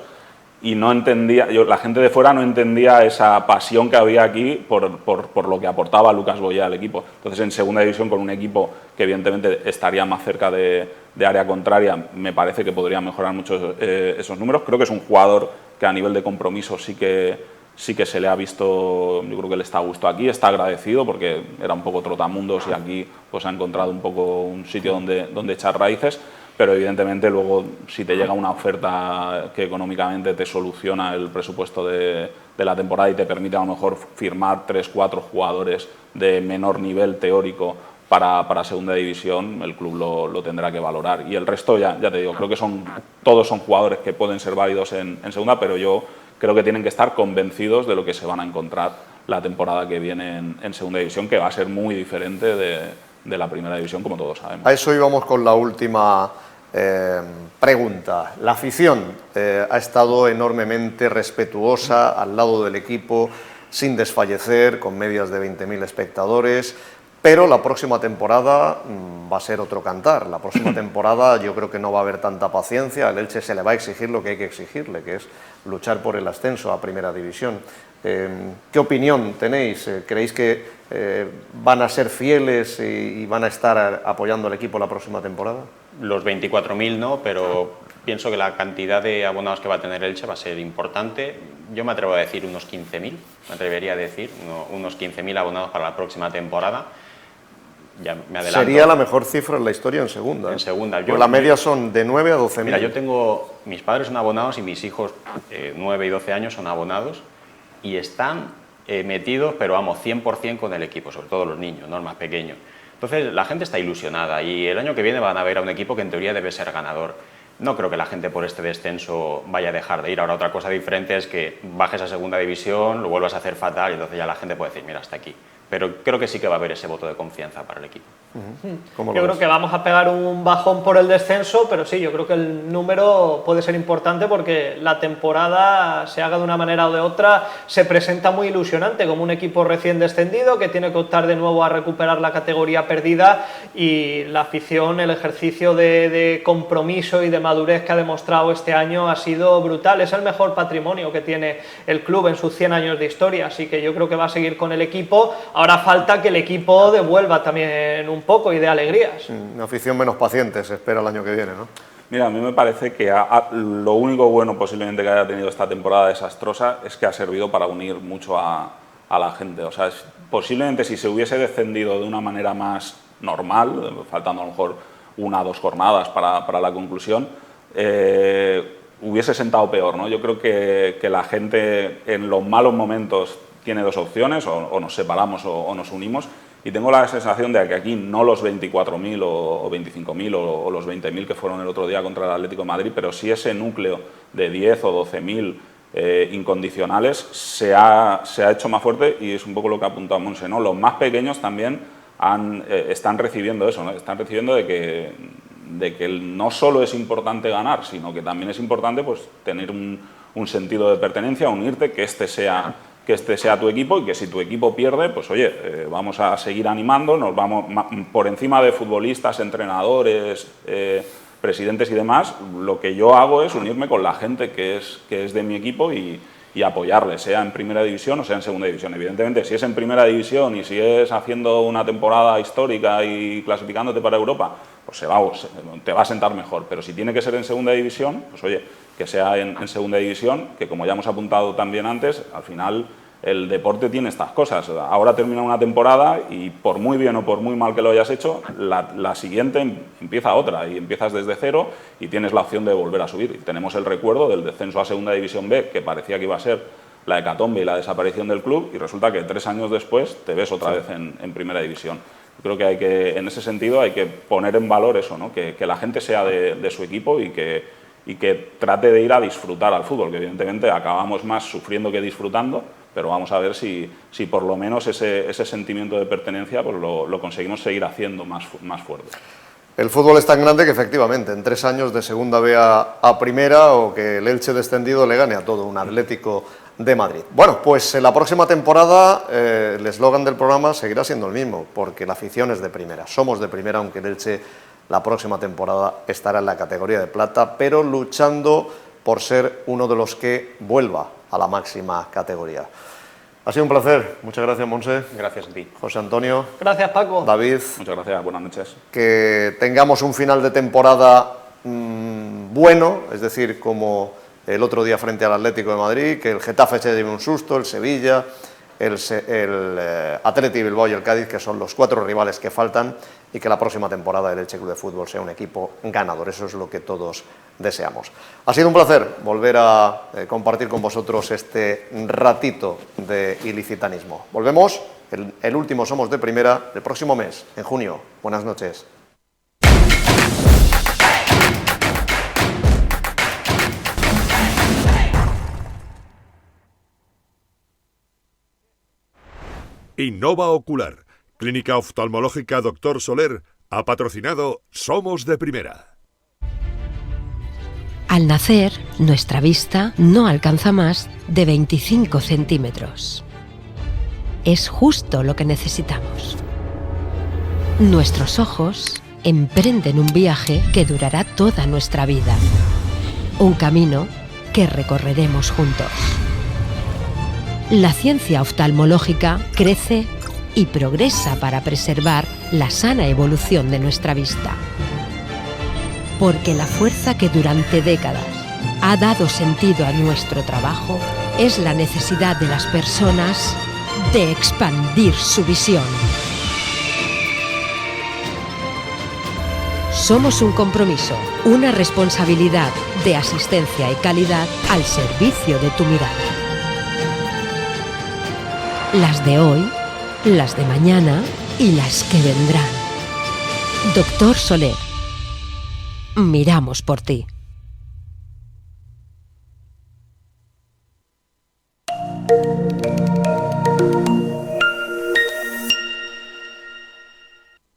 y no entendía, la gente de fuera no entendía esa pasión que había aquí por lo que aportaba Lucas Boyer al equipo. Entonces, en segunda división, con un equipo que evidentemente estaría más cerca de área contraria, me parece que podría mejorar mucho esos números. Creo que es un jugador que a nivel de compromiso sí que se le ha visto, yo creo que le está a gusto aquí, está agradecido porque era un poco trotamundos y aquí pues ha encontrado un poco un sitio donde echar raíces. Pero evidentemente luego, si te llega una oferta que económicamente te soluciona el presupuesto de la temporada y te permite a lo mejor firmar 3-4 jugadores de menor nivel teórico para segunda división, el club lo tendrá que valorar. Y el resto, ya te digo, creo que todos son jugadores que pueden ser válidos en segunda, pero yo creo que tienen que estar convencidos de lo que se van a encontrar la temporada que viene en segunda división, que va a ser muy diferente de la primera división, como todos sabemos. A eso íbamos con la última pregunta. La afición ha estado enormemente respetuosa al lado del equipo, sin desfallecer, con medias de 20.000 espectadores. pero la próxima temporada va a ser otro cantar. La próxima temporada yo creo que no va a haber tanta paciencia, al Elche se le va a exigir lo que hay que exigirle, que es luchar por el ascenso a Primera División. ¿Qué opinión tenéis? ¿Creéis que van a ser fieles y van a estar apoyando al equipo la próxima temporada? Los 24.000 no, pero pienso que la cantidad de abonados que va a tener Elche va a ser importante. Yo me atrevo a decir unos 15.000, me atrevería a decir unos 15.000 abonados para la próxima temporada. Ya me adelanto. Sería la mejor cifra en la historia en segunda. En segunda. Pues la media son de 9 a 12.000. Mira, mis padres son abonados y mis hijos 9 y 12 años son abonados y están metidos, pero vamos, 100% con el equipo, sobre todo los niños, no los más pequeños. Entonces la gente está ilusionada y el año que viene van a ver a un equipo que en teoría debe ser ganador. No creo que la gente por este descenso vaya a dejar de ir. Ahora otra cosa diferente es que bajes a segunda división, lo vuelvas a hacer fatal y entonces ya la gente puede decir, mira, hasta aquí. Pero creo que sí que va a haber ese voto de confianza para el equipo. Yo creo que vamos a pegar un bajón por el descenso, pero sí, yo creo que el número puede ser importante porque la temporada, se haga de una manera o de otra, se presenta muy ilusionante, como un equipo recién descendido que tiene que optar de nuevo a recuperar la categoría perdida, y la afición, el ejercicio de compromiso y de madurez que ha demostrado este año ha sido brutal. Es el mejor patrimonio que tiene el club en sus 100 años de historia, así que yo creo que va a seguir con el equipo. Ahora falta que el equipo devuelva también un poco y de alegrías. Una afición menos paciente se espera el año que viene, ¿no? Mira, a mí me parece que lo único bueno posiblemente que haya tenido esta temporada desastrosa es que ha servido para unir mucho a la gente. O sea, posiblemente si se hubiese descendido de una manera más normal, faltando a lo mejor 1 o 2 jornadas para la conclusión, hubiese sentado peor, ¿no? Yo creo que la gente en los malos momentos tiene 2 opciones, o nos separamos o nos unimos, y tengo la sensación de que aquí no los 24.000 o 25.000 o los 20.000 que fueron el otro día contra el Atlético de Madrid, pero sí ese núcleo de 10 o 12.000 incondicionales se ha hecho más fuerte, y es un poco lo que ha apuntado Monse, ¿no? Los más pequeños también están recibiendo eso, ¿no? Están recibiendo de que no solo es importante ganar, sino que también es importante pues tener un sentido de pertenencia, unirte, que este sea tu equipo, y que si tu equipo pierde, pues oye, vamos a seguir animando, nos vamos por encima de futbolistas, entrenadores, presidentes y demás. Lo que yo hago es unirme con la gente que es de mi equipo y apoyarle, sea en Primera División o sea en Segunda División. Evidentemente, si es en Primera División y si es haciendo una temporada histórica y clasificándote para Europa, pues te va a sentar mejor. Pero si tiene que ser en Segunda División, pues oye, que sea en Segunda División, que como ya hemos apuntado también antes, al final el deporte tiene estas cosas. Ahora termina una temporada y por muy bien o por muy mal que lo hayas hecho, la siguiente empieza otra y empiezas desde cero y tienes la opción de volver a subir. Y tenemos el recuerdo del descenso a Segunda División B, que parecía que iba a ser la hecatombe y la desaparición del club, y resulta que 3 años después te ves otra vez en Primera División. Yo creo que en ese sentido hay que poner en valor eso, ¿no? Que la gente sea de su equipo y que trate de ir a disfrutar al fútbol, que evidentemente acabamos más sufriendo que disfrutando, pero vamos a ver si por lo menos ese sentimiento de pertenencia pues lo conseguimos seguir haciendo más fuerte. El fútbol es tan grande que efectivamente en 3 años de Segunda B a Primera, o que el Elche descendido le gane a todo un Atlético de Madrid. Bueno, pues en la próxima temporada el eslogan del programa seguirá siendo el mismo, porque la afición es de primera. Somos de primera, aunque el Elche la próxima temporada estará en la categoría de plata, pero luchando por ser uno de los que vuelva a la máxima categoría. Ha sido un placer. Muchas gracias, Monse. Gracias a ti. José Antonio. Gracias, Paco. David. Muchas gracias, buenas noches. Que tengamos un final de temporada bueno, es decir, como el otro día frente al Atlético de Madrid, que el Getafe se lleve un susto, el Sevilla, el Athletic Bilbao y el Cádiz, que son los 4 rivales que faltan, y que la próxima temporada el Elche Club de Fútbol sea un equipo ganador. Eso es lo que todos deseamos. Ha sido un placer volver a compartir con vosotros este ratito de ilicitanismo. Volvemos, el último Somos de Primera, el próximo mes, en junio. Buenas noches. Innova Ocular, Clínica Oftalmológica Dr. Soler, ha patrocinado Somos de Primera. Al nacer, nuestra vista no alcanza más de 25 centímetros. Es justo lo que necesitamos. Nuestros ojos emprenden un viaje que durará toda nuestra vida. Un camino que recorreremos juntos. La ciencia oftalmológica crece y progresa para preservar la sana evolución de nuestra vista. Porque la fuerza que durante décadas ha dado sentido a nuestro trabajo es la necesidad de las personas de expandir su visión. Somos un compromiso, una responsabilidad de asistencia y calidad al servicio de tu mirada. Las de hoy, las de mañana y las que vendrán. Doctor Soler, miramos por ti.